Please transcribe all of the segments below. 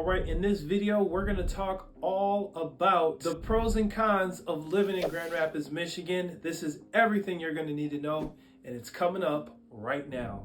Alright, in this video, we're going to talk all about the pros and cons of living in Grand Rapids, Michigan. This is everything you're going to need to know, and it's coming up right now.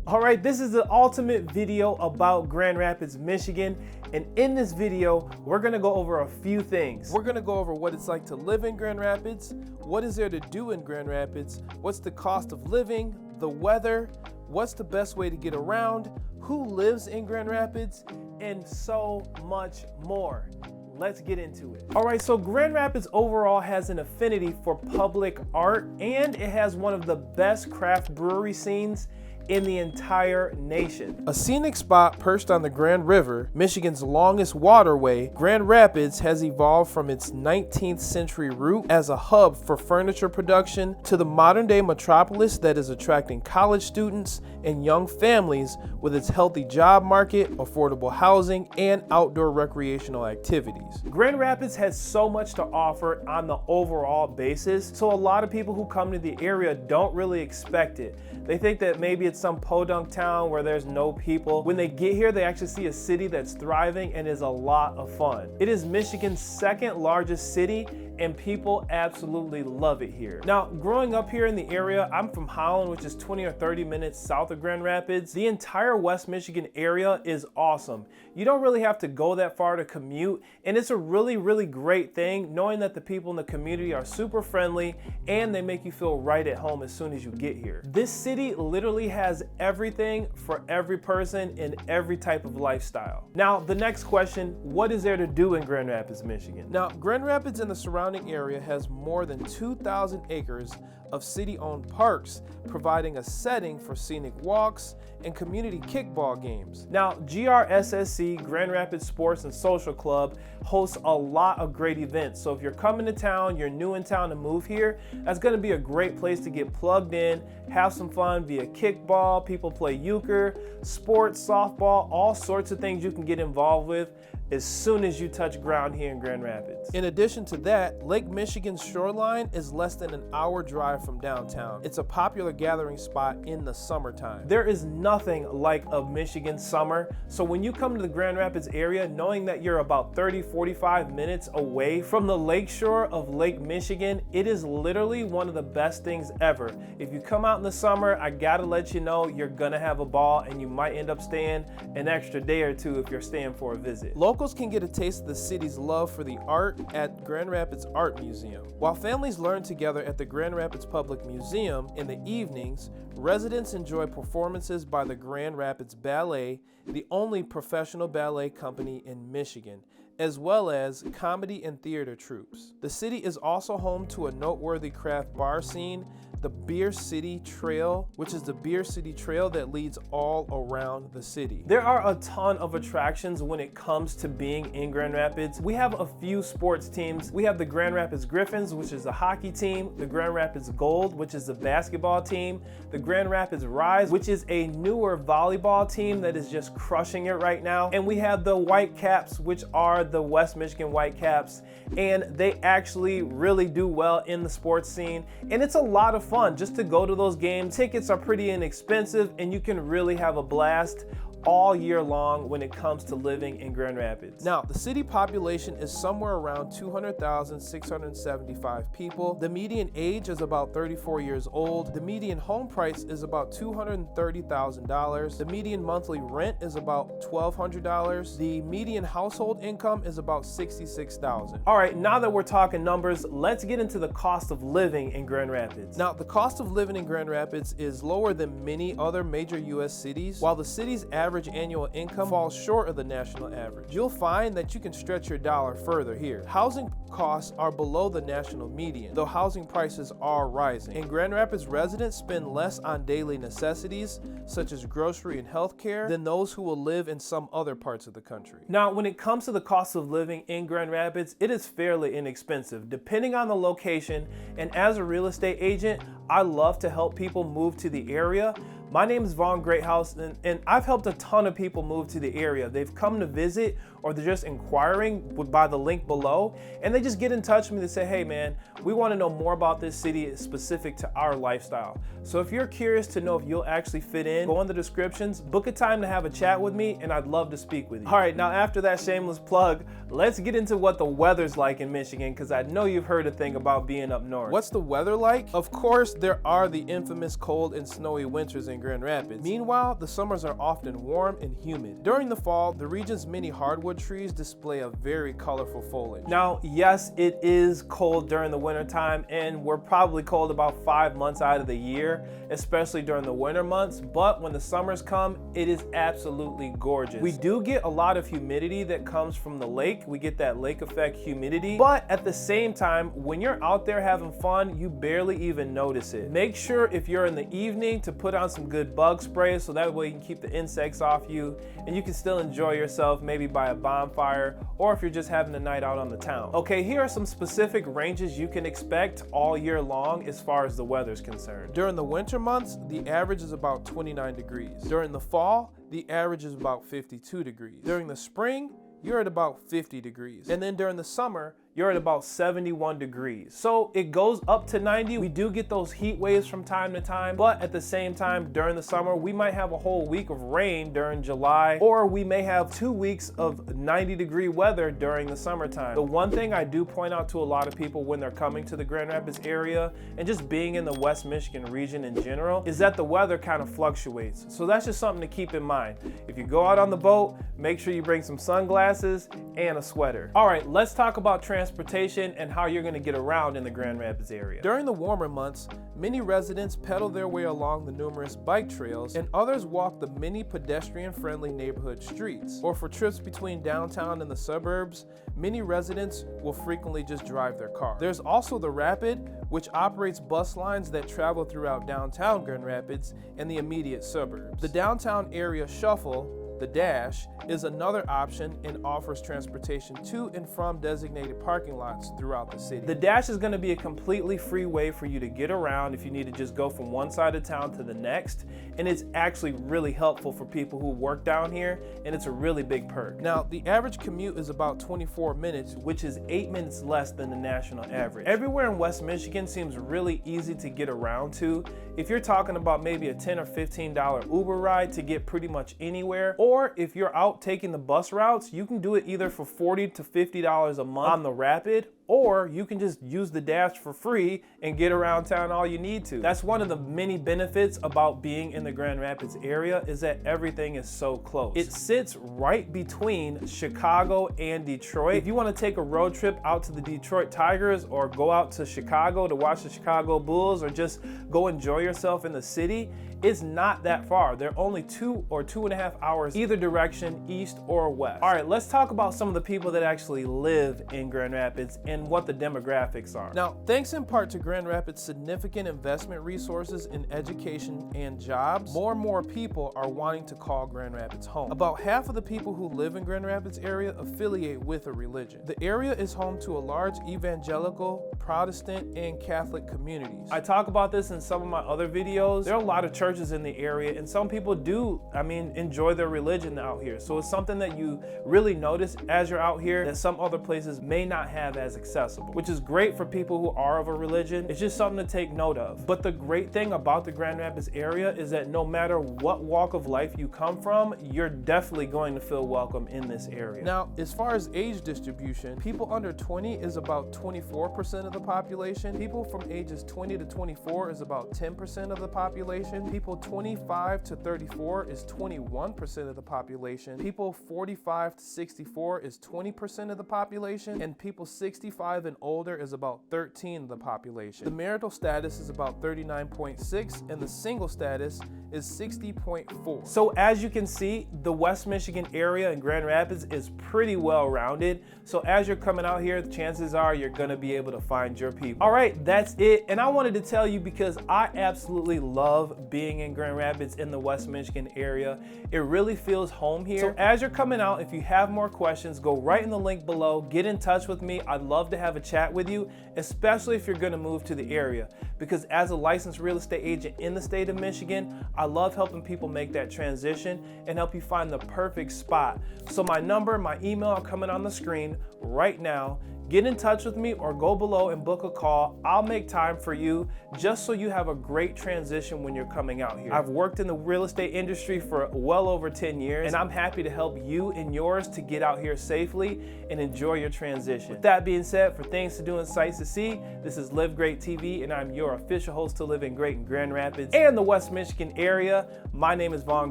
Alright, this is the ultimate video about Grand Rapids, Michigan. And in this video, we're gonna go over a few things. We're gonna go over what it's like to live in Grand Rapids, what is there to do in Grand Rapids, what's the cost of living, the weather, what's the best way to get around, who lives in Grand Rapids, and so much more. Let's get into it. All right, so Grand Rapids overall has an affinity for public art, and it has one of the best craft brewery scenes in the entire nation. A scenic spot perched on the Grand River, Michigan's longest waterway, Grand Rapids has evolved from its 19th century root as a hub for furniture production to the modern day metropolis that is attracting college students and young families with its healthy job market, affordable housing, and outdoor recreational activities. Grand Rapids has so much to offer on the overall basis, so a lot of people who come to the area don't really expect it. They think that maybe it's some podunk town where there's no people. When they get here, they actually see a city that's thriving and is a lot of fun. It is Michigan's second largest city, and people absolutely love it here. Now, growing up here in the area, I'm from Holland, which is 20 or 30 minutes south of Grand Rapids. The entire West Michigan area is awesome. You don't really have to go that far to commute, and it's a really great thing knowing that the people in the community are super friendly and they make you feel right at home as soon as you get here. This city literally has everything for every person in every type of lifestyle. Now, the next question, what is there to do in Grand Rapids, Michigan? Now, Grand Rapids and the surrounding area has more than 2,000 acres of city-owned parks, providing a setting for scenic walks and community kickball games. Now, GRSSC, Grand Rapids Sports and Social Club, hosts a lot of great events. So if you're coming to town, you're new in town to move here, that's gonna be a great place to get plugged in, have some fun via kickball, people play euchre, sports, softball, all sorts of things you can get involved with as soon as you touch ground here in Grand Rapids. In addition to that, Lake Michigan's shoreline is less than an hour drive from downtown. It's a popular gathering spot in the summertime. There is nothing like a Michigan summer, so when you come to the Grand Rapids area, knowing that you're about 30-45 minutes away from the lakeshore of Lake Michigan, it is literally one of the best things ever. If you come out in the summer, I gotta let you know you're gonna have a ball, and you might end up staying an extra day or two if you're staying for a visit. Locals can get a taste of the city's love for the art at Grand Rapids Art Museum. While families learn together at the Grand Rapids Public Museum in the evenings, residents enjoy performances by the Grand Rapids Ballet, the only professional ballet company in Michigan, as well as comedy and theater troupes. The city is also home to a noteworthy craft bar scene, the Beer City Trail, which is the Beer City Trail that leads all around the city. There are a ton of attractions when it comes to being in Grand Rapids. We have a few sports teams. We have the Grand Rapids Griffins, which is the hockey team, the Grand Rapids Gold, which is the basketball team, the Grand Rapids Rise, which is a newer volleyball team that is just crushing it right now. And we have the Whitecaps, which are the West Michigan Whitecaps, and they actually really do well in the sports scene. And it's a lot of fun just to go to those games. Tickets are pretty inexpensive, and you can really have a blast all year long when it comes to living in Grand Rapids. Now, the city population is somewhere around 200,675 people. The median age is about 34 years old. The median home price is about $230,000. The median monthly rent is about $1,200. The median household income is about $66,000. All right, now that we're talking numbers, let's get into the cost of living in Grand Rapids. Now, the cost of living in Grand Rapids is lower than many other major U.S. cities, while the city's average annual income falls short of the national average. You'll find that you can stretch your dollar further here. Housing costs are below the national median, though housing prices are rising. And Grand Rapids residents spend less on daily necessities, such as grocery and healthcare, than those who will live in some other parts of the country. Now, when it comes to the cost of living in Grand Rapids, it is fairly inexpensive, depending on the location. And as a real estate agent, I love to help people move to the area. My name is Vaughn Greathouse, and I've helped a ton of people move to the area. They've come to visit, or they're just inquiring by the link below, and they just get in touch with me to say, hey man, we want to know more about this city specific to our lifestyle. So if you're curious to know if you'll actually fit in, go in the descriptions, book a time to have a chat with me, and I'd love to speak with you. All right, now after that shameless plug, let's get into what the weather's like in Michigan, because I know you've heard a thing about being up north. What's the weather like? Of course, there are the infamous cold and snowy winters in Grand Rapids. Meanwhile, the summers are often warm and humid. During the fall, the region's many hardwood trees display a very colorful foliage. Now, yes, it is cold during the winter time, and we're probably cold about 5 months out of the year, especially during the winter months, but when the summers come, it is absolutely gorgeous. We do get a lot of humidity that comes from the lake. We get that lake effect humidity, but at the same time, when you're out there having fun, you barely even notice it. Make sure if you're in the evening to put on some good bug spray so that way you can keep the insects off you and you can still enjoy yourself, maybe by a bonfire, or if you're just having a night out on the town. Okay, here are some specific ranges you can expect all year long as far as the weather's concerned. During the winter months, the average is about 29 degrees. During the fall, the average is about 52 degrees. During the spring, you're at about 50 degrees. And then during the summer, you're at about 71 degrees. So it goes up to 90. We do get those heat waves from time to time, but at the same time, during the summer, we might have a whole week of rain during July, or we may have 2 weeks of 90-degree weather during the summertime. The one thing I do point out to a lot of people when they're coming to the Grand Rapids area, and just being in the West Michigan region in general, is that the weather kind of fluctuates. So that's just something to keep in mind. If you go out on the boat, make sure you bring some sunglasses and a sweater. All right, let's talk about transportation and how you're going to get around in the Grand Rapids area. During the warmer months, many residents pedal their way along the numerous bike trails, and others walk the many pedestrian-friendly neighborhood streets. Or for trips between downtown and the suburbs, many residents will frequently just drive their car. There's also the RAPID, which operates bus lines that travel throughout downtown Grand Rapids and the immediate suburbs. The downtown area shuttle, the Dash, is another option and offers transportation to and from designated parking lots throughout the city. The Dash is going to be a completely free way for you to get around if you need to just go from one side of town to the next, and it's actually really helpful for people who work down here, and it's a really big perk. Now, the average commute is about 24 minutes, which is 8 minutes less than the national average. Everywhere in West Michigan seems really easy to get around to. If you're talking about maybe a $10 or $15 Uber ride to get pretty much anywhere, or if you're out taking the bus routes, you can do it either for $40 to $50 a month on the Rapid, or you can just use the Dash for free and get around town all you need to. That's one of the many benefits about being in the Grand Rapids area, is that everything is so close. It sits right between Chicago and Detroit. If you want to take a road trip out to the Detroit Tigers, or go out to Chicago to watch the Chicago Bulls, or just go enjoy yourself in the city, it's not that far. They're only 2 or 2.5 hours either direction, east or west. All right, let's talk about some of the people that actually live in Grand Rapids and what the demographics are. Now, thanks in part to Grand Rapids' significant investment resources in education and jobs, more and more people are wanting to call Grand Rapids home. About half of the people who live in Grand Rapids area affiliate with a religion. The area is home to a large evangelical, Protestant, and Catholic communities. I talk about this in some of my other videos. There are a lot of churches in the area, and some people do, enjoy their religion out here. So it's something that you really notice as you're out here that some other places may not have as accessible, which is great for people who are of a religion. It's just something to take note of. But the great thing about the Grand Rapids area is that no matter what walk of life you come from, you're definitely going to feel welcome in this area. Now, as far as age distribution, people under 20 is about 24% of the population. People from ages 20 to 24 is about 10% of the population. People 25 to 34 is 21% of the population. People 45 to 64 is 20% of the population. And people 65 and older is about 13% of the population. The marital status is about 39.6, and the single status is 60.4. So as you can see, the West Michigan area in Grand Rapids is pretty well rounded. So as you're coming out here, chances are you're gonna be able to find your people. All right, that's it. And I wanted to tell you because I absolutely love being in Grand Rapids in the West Michigan area. It really feels home here. So as you're coming out, if you have more questions, go right in the link below, get in touch with me. I'd love to have a chat with you, especially if you're gonna move to the area. Because as a licensed real estate agent in the state of Michigan, I love helping people make that transition and help you find the perfect spot. So my number, my email are coming on the screen right now. Get in touch with me or go below and book a call. I'll make time for you just so you have a great transition when you're coming out here. I've worked in the real estate industry for well over 10 years, and I'm happy to help you and yours to get out here safely and enjoy your transition. With that being said, for things to do and sights to see, this is Live Great TV, and I'm your official host to Living Great in Grand Rapids and the West Michigan area. My name is Vaughn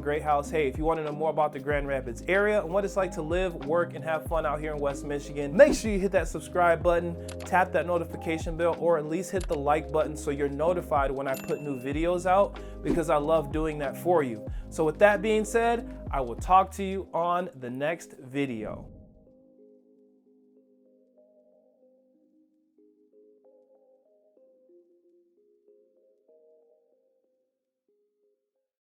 Greathouse. Hey, if you want to know more about the Grand Rapids area and what it's like to live, work, and have fun out here in West Michigan, make sure you hit that subscribe button, tap that notification bell, or at least hit the like button so you're notified when I put new videos out, because I love doing that for you. So with that being said, I will talk to you on the next video.